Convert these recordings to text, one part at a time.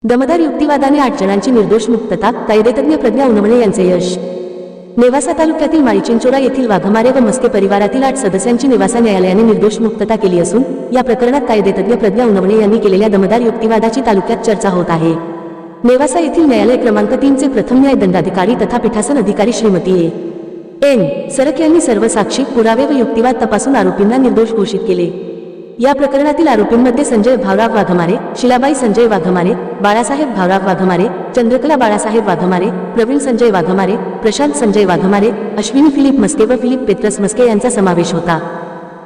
दमदार युक्तिवादाने 8 जणांची निर्दोष मुक्तता, कायदेतज्ञ प्रज्ञा उनवणे यांचे यश। नेवासा तालुक्यातील माळीचिंचोरा येथील वाघमारे व मस्के परिवारातील 8 सदस्यांची नेवासा न्यायालयाने निर्दोष मुक्तता केली असून या प्रकरणात कायदेतज्ञ प्रज्ञा उनवणे यांनी केलेल्या दमदार युक्तिवादाची तालुक्यात चर्चा होत आहे। नेवासा येथील न्यायालय क्रमांक 3 चे प्रथम न्याय दंडाधिकारी तथा पीठासन अधिकारी श्रीमती एन सरक यांनी सर्व साक्षी, पुरावे व युक्तिवाद तपासून आरोपींना निर्दोष घोषित केले। या प्रकरणातील आरोपींमध्ये संजय भावराव वाघमारे, शिलाबाई संजय वाघमारे, बाळासाहेब भावराव वाघमारे, चंद्रकला बाळासाहेब वाघमारे, प्रवीण संजय वाघमारे, प्रशांत संजय वाघमारे, अश्विनी फिलिप मस्के व फिलिप पेत्रस मस्के यांचा समावेश होता।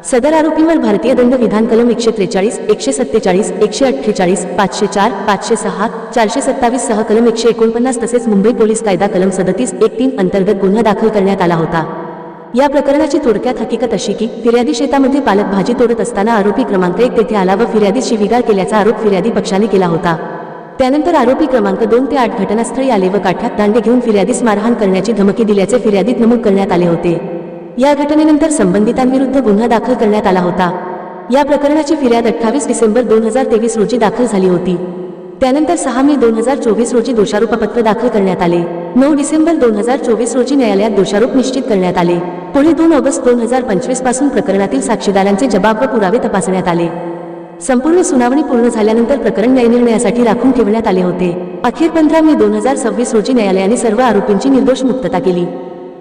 सदर आरोपींवर भारतीय दंड विधान कलम 143, 147, 148, 504, 506, 427 सह कलम 149 तसेच मुंबई पोलीस कायदा कलम 37(1)(3) अंतर्गत गुन्हा दाखल करण्यात आला होता। या प्रकरणाची थोडक्यात हकीकत अशी की फिर्यादी शेतामध्ये पालक भाजी तोडत असताना आरोपी क्रमांक 1 तेथे आला व फिर्यादी शिवीगाळ केल्याचा आरोप फिर्यादी पक्षाने केला होता। त्यानंतर आरोपी क्रमांक 2 ते 8 घटनास्थळी आले व काठ्यात दांडे घेऊन फिर्यादीस मारहाण करण्याची धमकी दिल्याचे फिर्यादीत नमूद करण्यात आले होते। या घटनेनंतर संबंधितांविरुद्ध गुन्हा दाखल करण्यात आला होता। या प्रकरणाची फिर्याद 28 डिसेंबर 2023 रोजी दाखल झाली होती। त्यानंतर 6 मे 2024 रोजी दोषारोपपत्र दाखल करण्यात आले। 9 डिसेंबर 2024 रोजी न्यायालयात दोषारोप निश्चित करण्यात आले। पुढे 2 ऑगस्ट 2025 पासून प्रकरणातील साक्षीदारांचे जबाब व पुरावे तपासण्यात आले। संपूर्ण सुनावणी पूर्ण झाल्यानंतर प्रकरण न्यायनिर्णयासाठी राखून ठेवण्यात आले होते। अखेर 15 मे 2026 रोजी न्यायालयाने सर्व आरोपींची निर्दोष मुक्तता केली।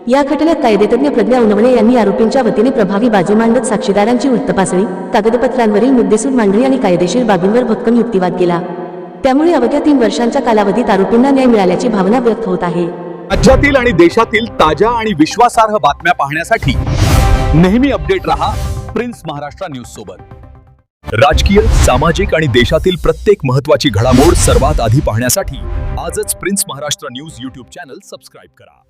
या खटल्यात कायदेतज्ञ प्रज्ञा उनवणे यांनी आरोपींच्या वतीने प्रभावी बाजू मांडत साक्षीदारांची तपासणी, कागदपत्रांवरील मुद्देसूद मांडणी आणि कायदेशीर बाबींवर भक्कम युक्तिवाद केला। त्यामुळे अवघ्या 3 वर्षांच्या कालावधीत आरोपींना न्याय मिळाल्याची भावना व्यक्त होत आहे। राज्यातील आणि देशातील ताज्या आणि विश्वासार्ह बातम्या पाहण्यासाठी नेहमी अपडेट रहा प्रिन्स महाराष्ट्र न्यूज सोबत। राजकीय, सामाजिक आणि देशातील प्रत्येक महत्त्वाची घडामोड सर्वात आधी पाहण्यासाठी आजच prince Maharashtra news YouTube channel subscribe करा।